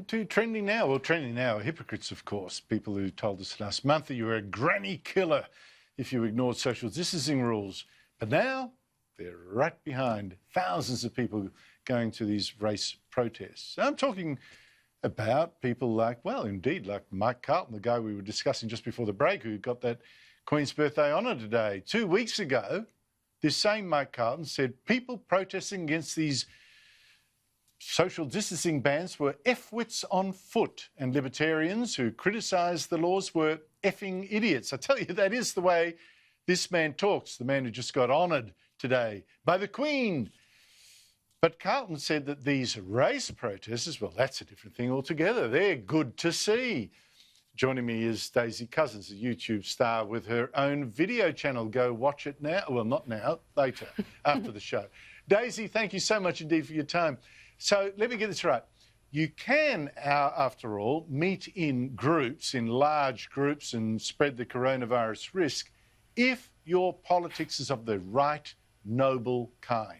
to trending now. Well, trending now are hypocrites, of course. People who told us last month that you were a granny killer if you ignored social distancing rules. But now they're right behind thousands of people going to these race protests. I'm talking about people like, well, indeed, like Mike Carlton, the guy we were discussing just before the break, who got that Queen's birthday honour today. 2 weeks ago, this same Mike Carlton said people protesting against these social distancing bans were F-wits on foot, and libertarians who criticised the laws were effing idiots. I tell you, that is the way this man talks, the man who just got honoured today by the Queen. But Carlton said that these race protesters, well, that's a different thing altogether. They're good to see. Joining me is Daisy Cousens, a YouTube star with her own video channel. Go watch it now. Well, not now, later, after the show. Daisy, thank you so much indeed for your time. So let me get this right. You can, after all, meet in groups, in large groups, and spread the coronavirus risk if your politics is of the right, noble kind.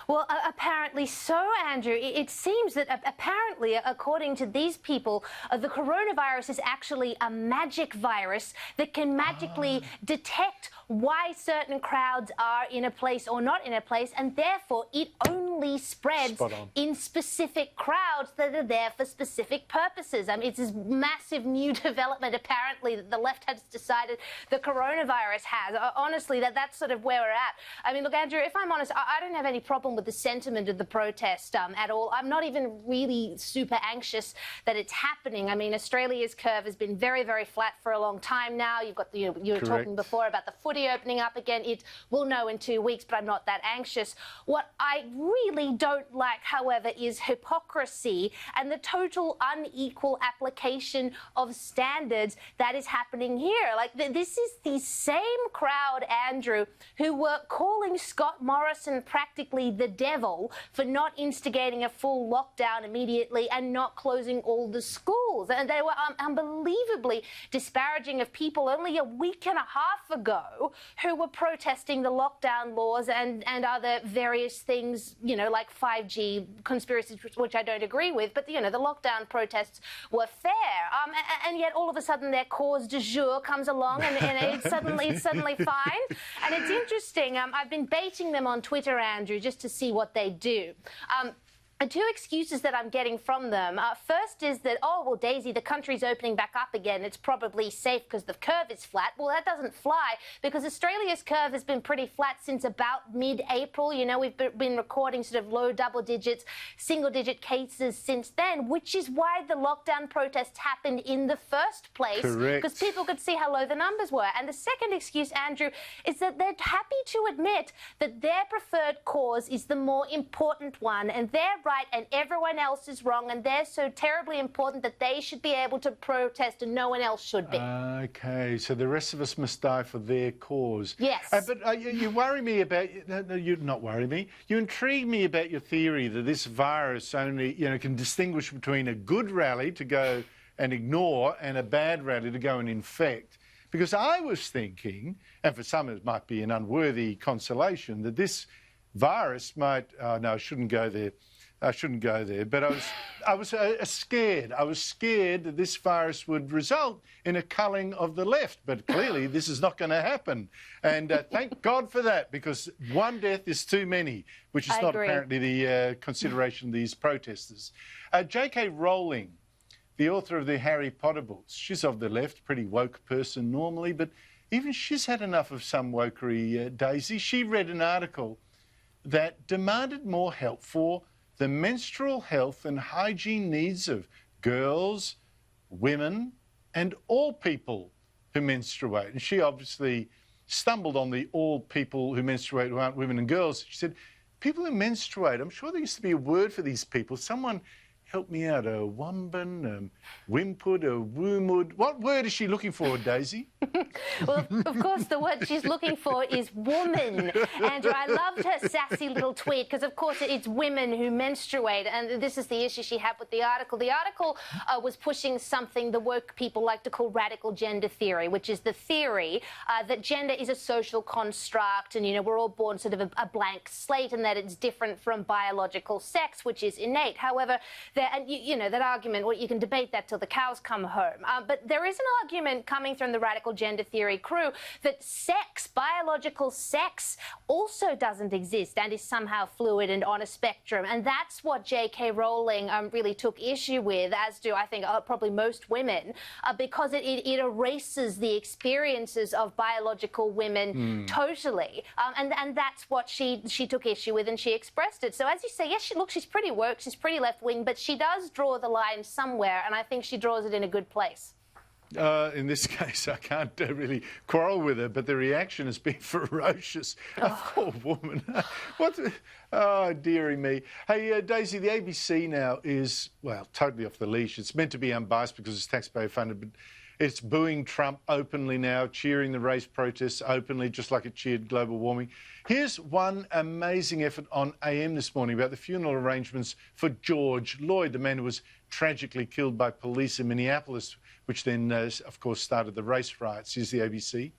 Well, apparently so, Andrew. It seems that apparently, according to these people, the coronavirus is actually a magic virus that can magically detect why certain crowds are in a place or not in a place, and therefore it only spreads in specific crowds that are there for specific purposes. I mean, it's this massive new development, apparently, that the left has decided the coronavirus has. Honestly, that's sort of where we're at. I mean, look, Andrew, if I'm honest, I don't have any problem with the sentiment of the protest at all. I'm not even really super anxious that it's happening. I mean, Australia's curve has been very, very flat for a long time now. You've got you were talking before about the footy opening up again. It will know in 2 weeks, but I'm not that anxious. What I really don't like, however, is hypocrisy and the total unequal application of standards that is happening here. Like, this is the same crowd, Andrew, who were calling Scott Morrison practically the devil for not instigating a full lockdown immediately and not closing all the schools. And they were unbelievably disparaging of people only a week and a half ago who were protesting the lockdown laws and other various things, you know, like 5G conspiracies, which I don't agree with. But, you know, the lockdown protests were fair. And yet all of a sudden their cause du jour comes along and it's suddenly fine. And it's interesting. I've been baiting them on Twitter, Andrew, just to see what they do. And two excuses that I'm getting from them. First is that, oh, well, Daisy, the country's opening back up again. It's probably safe because the curve is flat. Well, that doesn't fly because Australia's curve has been pretty flat since about mid-April. You know, we've been recording sort of low double digits, single-digit cases since then, which is why the lockdown protests happened in the first place. Correct. Because people could see how low the numbers were. And the second excuse, Andrew, is that they're happy to admit that their preferred cause is the more important one, and they're right and everyone else is wrong, and they're so terribly important that they should be able to protest and no one else should be. Okay, so the rest of us must die for their cause. Yes. But you worry me about, no, you not worry me, you intrigue me about your theory that this virus only, you know, can distinguish between a good rally to go and ignore and a bad rally to go and infect. Because I was thinking, and for some it might be an unworthy consolation, that this virus might, no, I shouldn't go there. I shouldn't go there, but I was scared. I was scared that this virus would result in a culling of the left, but clearly this is not going to happen. And thank God for that, because one death is too many, which is not apparently the consideration of these protesters. J.K. Rowling, the author of the Harry Potter books, she's of the left, pretty woke person normally, but even she's had enough of some wokery, Daisy. She read an article that demanded more help for the menstrual health and hygiene needs of girls, women, and all people who menstruate. And she obviously stumbled on the all people who menstruate who aren't women and girls. She said, people who menstruate, I'm sure there used to be a word for these people. Someone help me out, a wumban, a wimpud, a woomud. What word is she looking for, Daisy? Well, of course, the word she's looking for is woman. Andrew, I loved her sassy little tweet because, of course, it's women who menstruate, and this is the issue she had with the article. The article was pushing something the woke people like to call radical gender theory, which is the theory that gender is a social construct and, you know, we're all born sort of a blank slate and that it's different from biological sex, which is innate. However, And you know, that argument, well, you can debate that till the cows come home. But there is an argument coming from the radical gender theory crew that sex, biological sex, also doesn't exist and is somehow fluid and on a spectrum. And that's what J.K. Rowling really took issue with, as do, I think, probably most women, because it erases the experiences of biological women totally. And that's what she took issue with, and she expressed it. So as you say, yes, she's pretty woke, she's pretty left-wing, but she does draw the line somewhere, and I think she draws it in a good place. In this case, I can't really quarrel with her, but the reaction has been ferocious. Oh. Poor woman. Oh, dearie me. Hey, Daisy, the ABC now is, well, totally off the leash. It's meant to be unbiased because it's taxpayer funded, but it's booing Trump openly now, cheering the race protests openly, just like it cheered global warming. Here's one amazing effort on AM this morning about the funeral arrangements for George Floyd, the man who was tragically killed by police in Minneapolis, which then, of course, started the race riots. Here's the ABC.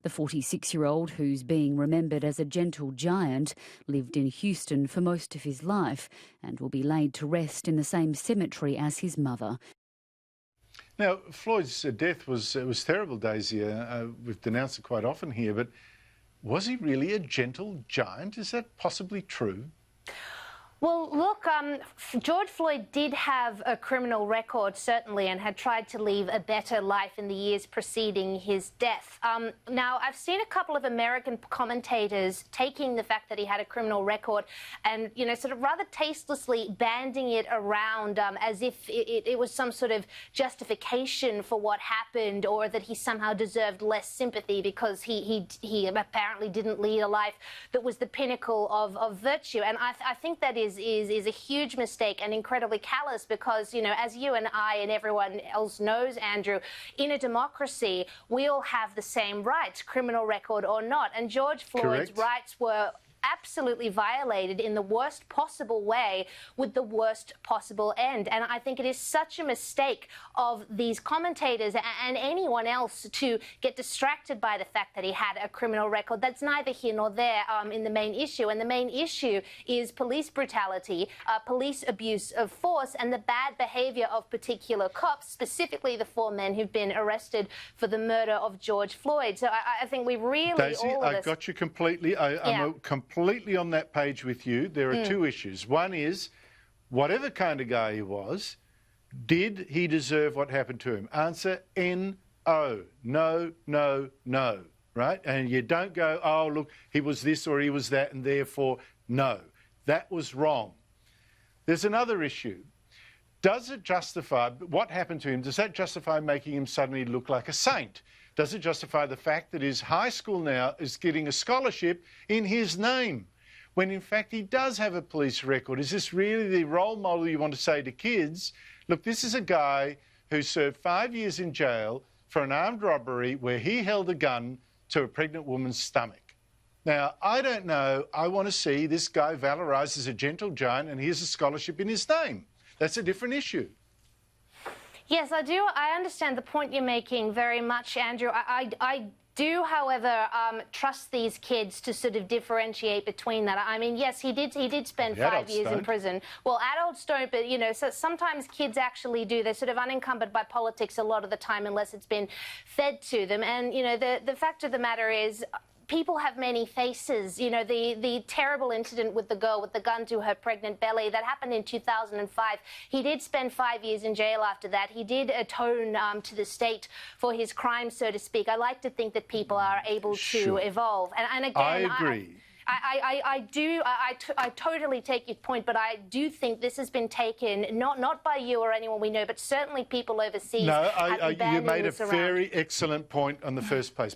The 46-year-old, who's being remembered as a gentle giant, lived in Houston for most of his life and will be laid to rest in the same cemetery as his mother. Now, Floyd's death was terrible, Daisy. We've denounced it quite often here, but was he really a gentle giant? Is that possibly true? Well, look, George Floyd did have a criminal record, certainly, and had tried to lead a better life in the years preceding his death. Now, I've seen a couple of American commentators taking the fact that he had a criminal record and, you know, sort of rather tastelessly banding it around as if it was some sort of justification for what happened, or that he somehow deserved less sympathy because he apparently didn't lead a life that was the pinnacle of virtue. And I think that is a huge mistake and incredibly callous because, you know, as you and I and everyone else knows, Andrew, in a democracy, we all have the same rights, criminal record or not. And George Floyd's rights were absolutely violated in the worst possible way with the worst possible end. And I think it is such a mistake of these commentators and anyone else to get distracted by the fact that he had a criminal record. That's neither here nor there in the main issue. And the main issue is police brutality, police abuse of force, and the bad behaviour of particular cops, specifically the 4 men who've been arrested for the murder of George Floyd. So I think we really... Daisy, I got you completely. I'm completely on that page with you. There are 2 issues. One is, whatever kind of guy he was, did he deserve what happened to him? Answer, N-O. No, no, no. Right? And you don't go, oh, look, he was this or he was that, and therefore, no. That was wrong. There's another issue. Does it justify what happened to him? Does that justify making him suddenly look like a saint? Does it justify the fact that his high school now is getting a scholarship in his name, when in fact he does have a police record? Is this really the role model you want to say to kids? Look, this is a guy who served 5 years in jail for an armed robbery where he held a gun to a pregnant woman's stomach. Now, I don't know. I want to see this guy valorised as a gentle giant and here's a scholarship in his name. That's a different issue. Yes, I do. I understand the point you're making very much, Andrew. I do, however, trust these kids to sort of differentiate between that. I mean, yes, he did spend 5 years in prison. Well, adults don't, but, you know, so sometimes kids actually do. They're sort of unencumbered by politics a lot of the time unless it's been fed to them. And, you know, the fact of the matter is, people have many faces. You know, the terrible incident with the girl with the gun to her pregnant belly, that happened in 2005. He did spend 5 years in jail after that. He did atone to the state for his crime, so to speak. I like to think that people are able to evolve. And again, I agree. I totally take your point, but I do think this has been taken not by you or anyone we know, but certainly people overseas. No, you made a very excellent point on the first place.